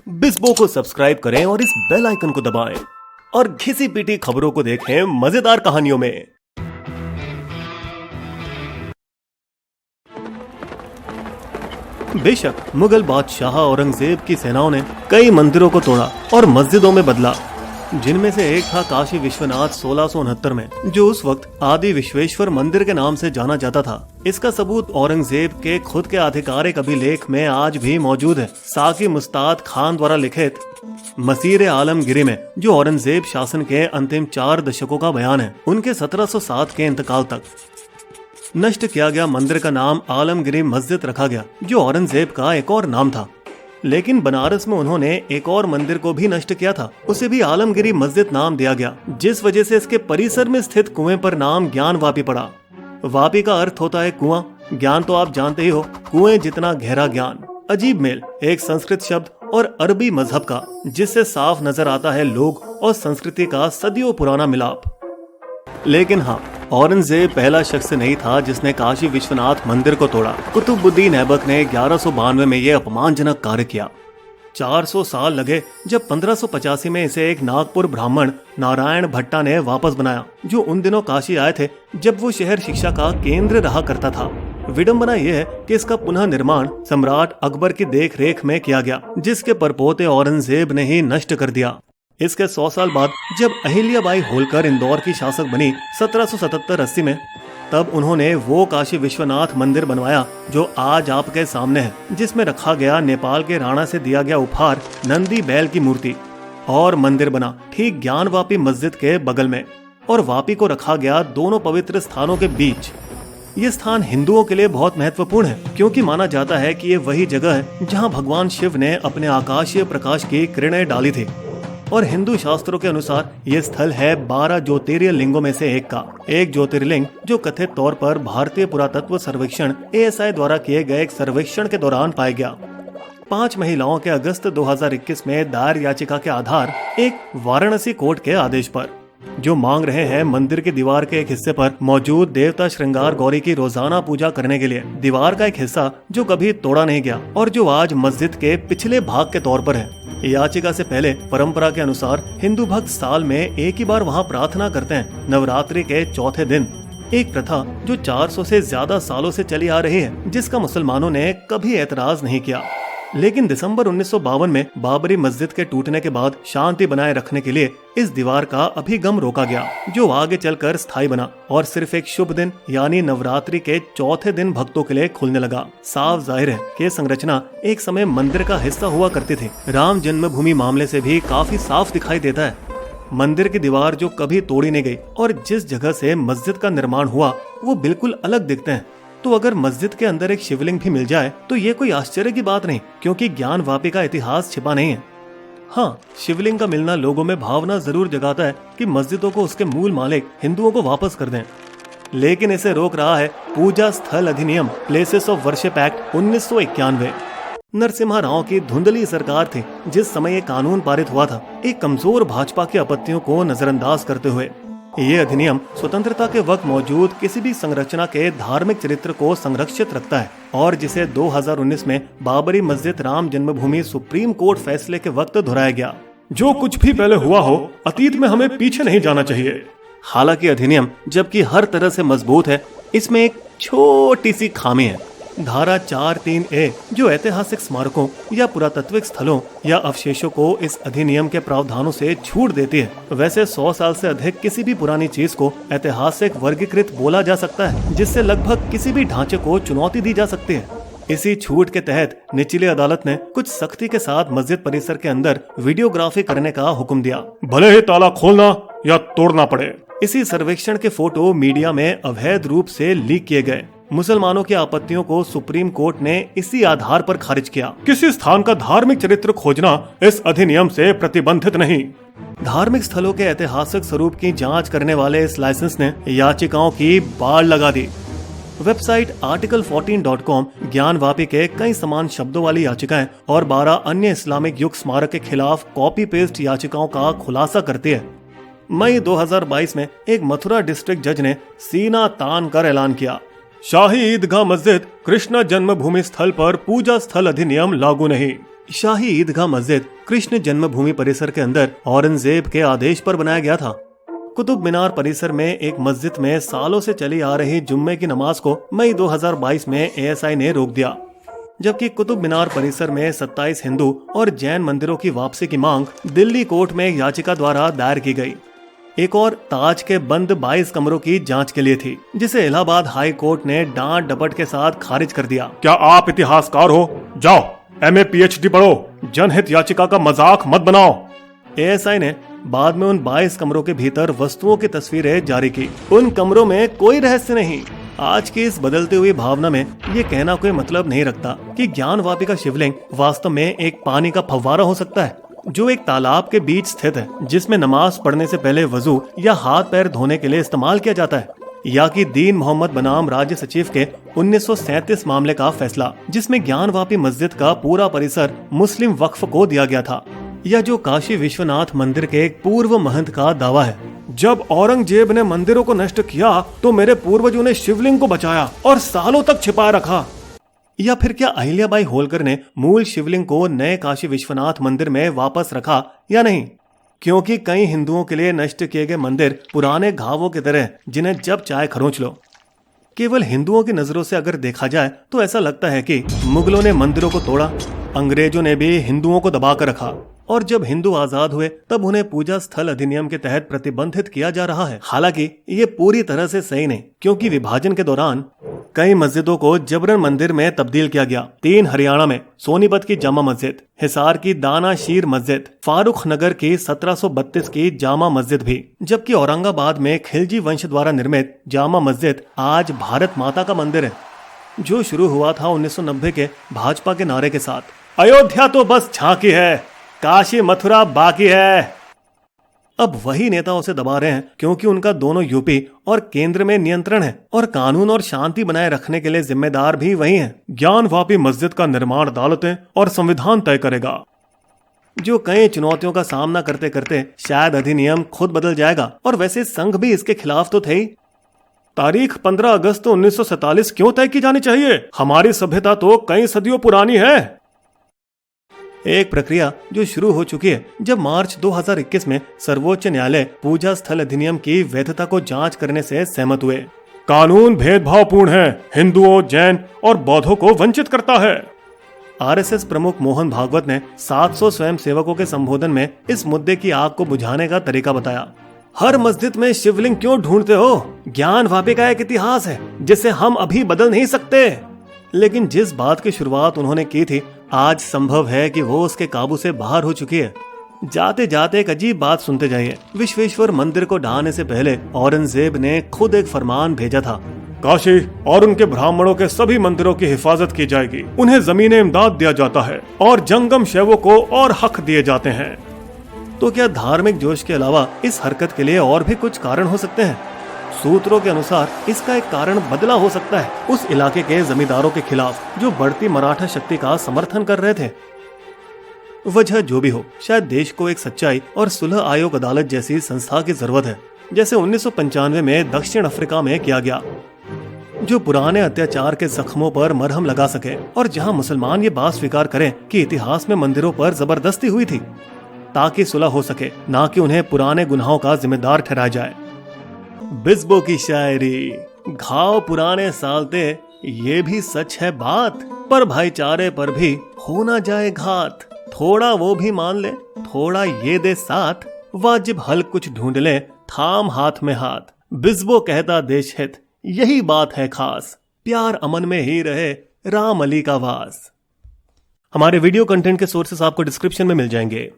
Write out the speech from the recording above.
बिस्बो को सब्सक्राइब करें और इस बेल आइकन को दबाएं और घिसी पिटी खबरों को देखें मजेदार कहानियों में। बेशक मुगल बादशाह औरंगजेब की सेनाओं ने कई मंदिरों को तोड़ा और मस्जिदों में बदला, जिनमें से एक था काशी विश्वनाथ 1669 में, जो उस वक्त आदि विश्वेश्वर मंदिर के नाम से जाना जाता था। इसका सबूत औरंगजेब के खुद के आधिकारिक अभिलेख में आज भी मौजूद है। साकी मुस्ताद खान द्वारा लिखित मसीर आलमगिरी में, जो औरंगजेब शासन के अंतिम 4 दशकों का बयान है, उनके 1707 के इंतकाल तक नष्ट किया गया मंदिर का नाम आलमगिरी मस्जिद रखा गया, जो औरंगजेब का एक और नाम था। लेकिन बनारस में उन्होंने एक और मंदिर को भी नष्ट किया था, उसे भी आलमगिरी मस्जिद नाम दिया गया, जिस वजह से इसके परिसर में स्थित कुएं पर नाम ज्ञान वापी पड़ा। वापी का अर्थ होता है कुआं, ज्ञान तो आप जानते ही हो, कुएं जितना गहरा ज्ञान। अजीब मेल, एक संस्कृत शब्द और अरबी मजहब का, जिससे साफ नजर आता है लोग और संस्कृति का सदियों पुराना मिलाप। लेकिन हाँ, औरंगजेब पहला शख्स नहीं था जिसने काशी विश्वनाथ मंदिर को तोड़ा। कुतुबुद्दीन ऐबक ने 1192 में यह अपमानजनक कार्य किया। 400 साल लगे जब 1585 में इसे एक नागपुर ब्राह्मण नारायण भट्टा ने वापस बनाया, जो उन दिनों काशी आए थे जब वो शहर शिक्षा का केंद्र रहा करता था। विडंबना यह है कि इसका पुनः निर्माण सम्राट अकबर की देख रेख में किया गया, जिसके परपोते औरंगजेब ने ही नष्ट कर दिया। इसके 100 साल बाद जब अहिल्याबाई होलकर इंदौर की शासक बनी 1777-80 में, तब उन्होंने वो काशी विश्वनाथ मंदिर बनवाया जो आज आपके सामने है, जिसमें रखा गया नेपाल के राणा से दिया गया उपहार नंदी बैल की मूर्ति। और मंदिर बना ठीक ज्ञान वापी मस्जिद के बगल में, और वापी को रखा गया दोनों पवित्र स्थानों के बीच। ये स्थान हिंदुओं के लिए बहुत महत्वपूर्ण है, क्योंकि माना जाता है कि ये वही जगह है जहाँ भगवान शिव ने अपने आकाशीय प्रकाश की किरणें डाली थी। और हिंदू शास्त्रों के अनुसार ये स्थल है 12 ज्योतिर्लिंगों में से एक का। एक ज्योतिर्लिंग जो कथित तौर पर भारतीय पुरातत्व सर्वेक्षण ASI द्वारा किए गए एक सर्वेक्षण के दौरान पाया गया। 5 महिलाओं के अगस्त 2021 में दायर याचिका के आधार एक वाराणसी कोर्ट के आदेश पर, जो मांग रहे हैं मंदिर की दीवार के एक हिस्से पर मौजूद देवता श्रृंगार गौरी की रोजाना पूजा करने के लिए दीवार का एक हिस्सा जो कभी तोड़ा नहीं गया और जो आज मस्जिद के पिछले भाग के तौर पर है। याचिका से पहले परंपरा के अनुसार हिंदू भक्त साल में एक ही बार वहां प्रार्थना करते हैं, नवरात्रि के चौथे दिन। एक प्रथा जो 400 से ज्यादा सालों से चली आ रही है, जिसका मुसलमानों ने कभी एतराज नहीं किया। लेकिन दिसंबर 1952 में बाबरी मस्जिद के टूटने के बाद शांति बनाए रखने के लिए इस दीवार का अभिगम रोका गया, जो आगे चलकर स्थायी बना और सिर्फ एक शुभ दिन यानी नवरात्रि के चौथे दिन भक्तों के लिए खुलने लगा। साफ जाहिर है कि संरचना एक समय मंदिर का हिस्सा हुआ करती थी। राम जन्मभूमि मामले से भी काफी साफ दिखाई देता है। मंदिर की दीवार जो कभी तोड़ी नहीं गई और जिस जगह से मस्जिद का निर्माण हुआ वो बिल्कुल अलग दिखते हैं। तो अगर मस्जिद के अंदर एक शिवलिंग भी मिल जाए तो ये कोई आश्चर्य की बात नहीं, क्योंकि ज्ञान वापी का इतिहास छिपा नहीं है। हाँ, शिवलिंग का मिलना लोगों में भावना जरूर जगाता है कि मस्जिदों को उसके मूल मालिक हिंदुओं को वापस कर दें। लेकिन इसे रोक रहा है पूजा स्थल अधिनियम places of worship act 1991। Narasimha Rao की धुंधली सरकार थी जिस समय ये कानून पारित हुआ था, एक कमजोर भाजपा की आपत्तियों को नजरअंदाज करते हुए। ये अधिनियम स्वतंत्रता के वक्त मौजूद किसी भी संरचना के धार्मिक चरित्र को संरक्षित रखता है, और जिसे 2019 में बाबरी मस्जिद राम जन्मभूमि सुप्रीम कोर्ट फैसले के वक्त दोहराया गया। जो कुछ भी पहले हुआ हो, अतीत में हमें पीछे नहीं जाना चाहिए। हालांकि अधिनियम जबकि हर तरह से मजबूत है, इसमें एक छोटी सी खामी है। धारा 4(3)A जो ऐतिहासिक स्मारकों या पुरातत्विक स्थलों या अवशेषों को इस अधिनियम के प्रावधानों से छूट देती है। वैसे 100 साल से अधिक किसी भी पुरानी चीज को ऐतिहासिक वर्गीकृत बोला जा सकता है, जिससे लगभग किसी भी ढांचे को चुनौती दी जा सकती है। इसी छूट के तहत निचली अदालत ने कुछ सख्ती के साथ मस्जिद परिसर के अंदर वीडियोग्राफी करने का हुक्म दिया, भले ही ताला खोलना या तोड़ना पड़े। इसी सर्वेक्षण के फोटो मीडिया में अवैध रूप से लीक किए गए। मुसलमानों की आपत्तियों को सुप्रीम कोर्ट ने इसी आधार पर खारिज किया। किसी स्थान का धार्मिक चरित्र खोजना इस अधिनियम से प्रतिबंधित नहीं। धार्मिक स्थलों के ऐतिहासिक स्वरूप की जांच करने वाले इस लाइसेंस ने याचिकाओं की बाढ़ लगा दी। वेबसाइट article14.com ज्ञान वापी के कई समान शब्दों वाली याचिकाएं और 12 अन्य इस्लामिक युग स्मारक के खिलाफ कॉपी पेस्ट याचिकाओं का खुलासा करती है। मई 2022 में एक मथुरा डिस्ट्रिक्ट जज ने सीना तान कर ऐलान किया, शाही ईदगाह मस्जिद कृष्ण जन्मभूमि स्थल पर पूजा स्थल अधिनियम लागू नहीं। शाही ईदगाह मस्जिद कृष्ण जन्मभूमि परिसर के अंदर औरंगजेब के आदेश पर बनाया गया था। कुतुब मीनार परिसर में एक मस्जिद में सालों से चली आ रही जुम्मे की नमाज को मई 2022 में एएसआई ने रोक दिया, जबकि कुतुब मीनार परिसर में 27 हिंदू और जैन मंदिरों की वापसी की मांग दिल्ली कोर्ट में एक याचिका द्वारा दायर की गई। एक और ताज के बंद 22 कमरों की जांच के लिए थी, जिसे इलाहाबाद हाई कोर्ट ने डांट डपट के साथ खारिज कर दिया। क्या आप इतिहासकार हो? जाओ एमए पीएचडी पढ़ो, जनहित याचिका का मजाक मत बनाओ। एएसआई ने बाद में उन 22 कमरों के भीतर वस्तुओं की तस्वीरें जारी की। उन कमरों में कोई रहस्य नहीं। आज की इस बदलती हुई भावना में ये कहना कोई मतलब नहीं रखता कि ज्ञानवापी का शिवलिंग वास्तव में एक पानी का फव्वारा हो सकता है, जो एक तालाब के बीच स्थित है, जिसमें नमाज पढ़ने से पहले वजू या हाथ पैर धोने के लिए इस्तेमाल किया जाता है, या कि दीन मोहम्मद बनाम राज्य सचिव के 1937 मामले का फैसला, जिसमें ज्ञानवापी मस्जिद का पूरा परिसर मुस्लिम वक्फ को दिया गया था, या जो काशी विश्वनाथ मंदिर के एक पूर्व महंत का दावा है। जब औरंगजेब ने मंदिरों को नष्ट किया तो मेरे पूर्वजों ने शिवलिंग को बचाया और सालों तक छिपाए रखा। या फिर क्या अहिल्याबाई होलकर ने मूल शिवलिंग को नए काशी विश्वनाथ मंदिर में वापस रखा या नहीं? क्योंकि कई हिंदुओं के लिए नष्ट किए गए मंदिर पुराने घावों की तरह, जिन्हें जब चाहे खरोंच लो। केवल हिंदुओं की नजरों से अगर देखा जाए तो ऐसा लगता है कि मुगलों ने मंदिरों को तोड़ा, अंग्रेजों ने भी हिंदुओं को दबा कर रखा, और जब हिंदू आजाद हुए तब उन्हें पूजा स्थल अधिनियम के तहत प्रतिबंधित किया जा रहा है। हालांकि ये पूरी तरह से सही नहीं, क्योंकि विभाजन के दौरान कई मस्जिदों को जबरन मंदिर में तब्दील किया गया। 3 हरियाणा में सोनीपत की जामा मस्जिद, हिसार की दाना शीर मस्जिद, फारूख नगर की 1732 की जामा मस्जिद भी, जबकि औरंगाबाद में खिलजी वंश द्वारा निर्मित जामा मस्जिद आज भारत माता का मंदिर है, जो शुरू हुआ था 1990 के भाजपा के नारे के साथ, अयोध्या तो बस झांकी है, काशी मथुरा बाकी है। अब वही नेता उसे दबा रहे हैं, क्योंकि उनका दोनों यूपी और केंद्र में नियंत्रण है, और कानून और शांति बनाए रखने के लिए जिम्मेदार भी वही हैं। ज्ञानवापी मस्जिद का निर्माण अदालतें और संविधान तय करेगा, जो कई चुनौतियों का सामना करते करते शायद अधिनियम खुद बदल जाएगा। और वैसे संघ भी इसके खिलाफ तो थे ही। तारीख 15 अगस्त 1947 क्यों तय की जानी चाहिए? हमारी सभ्यता तो कई सदियों पुरानी है। एक प्रक्रिया जो शुरू हो चुकी है, जब मार्च 2021 में सर्वोच्च न्यायालय पूजा स्थल अधिनियम की वैधता को जांच करने से सहमत हुए। कानून भेदभावपूर्ण है, हिंदुओं, जैन और बौद्धों को वंचित करता है। आरएसएस प्रमुख मोहन भागवत ने 700 स्वयं सेवकों के संबोधन में इस मुद्दे की आग को बुझाने का तरीका बताया। हर मस्जिद में शिवलिंग क्यों ढूंढते हो? ज्ञानवापी का एक इतिहास है जिसे हम अभी बदल नहीं सकते। लेकिन जिस बात की शुरुआत उन्होंने की थी, आज संभव है कि वो उसके काबू से बाहर हो चुकी है। जाते जाते एक अजीब बात सुनते जाइए। विश्वेश्वर मंदिर को ढहाने से पहले औरंगजेब ने खुद एक फरमान भेजा था, काशी और उनके ब्राह्मणों के सभी मंदिरों की हिफाजत की जाएगी, उन्हें जमीन इमदाद दिया जाता है और जंगम शैवों को और हक दिए जाते हैं। तो क्या धार्मिक जोश के अलावा इस हरकत के लिए और भी कुछ कारण हो सकते हैं? सूत्रों के अनुसार इसका एक कारण बदला हो सकता है उस इलाके के जमींदारों के खिलाफ जो बढ़ती मराठा शक्ति का समर्थन कर रहे थे। वजह जो भी हो, शायद देश को एक सच्चाई और सुलह आयोग अदालत जैसी संस्था की जरूरत है, जैसे 1995 में दक्षिण अफ्रीका में किया गया, जो पुराने अत्याचार के जख्मों पर मरहम लगा सके और जहां मुसलमान ये बात स्वीकार करें कि इतिहास में मंदिरों पर जबरदस्ती हुई थी, ताकि सुलह हो सके, ना कि उन्हें पुराने गुनाहों का जिम्मेदार ठहराया जाए। बिस्बो की शायरी, घाव पुराने सालते, ये भी सच है बात, पर भाईचारे पर भी हो ना जाए घात। थोड़ा वो भी मान ले, थोड़ा ये दे साथ, वाजिब हल कुछ ढूंढ ले, थाम हाथ में हाथ। बिस्बो कहता देश हित, यही बात है खास, प्यार अमन में ही रहे, राम अली का वास। हमारे वीडियो कंटेंट के सोर्सेस आपको डिस्क्रिप्शन में मिल जाएंगे।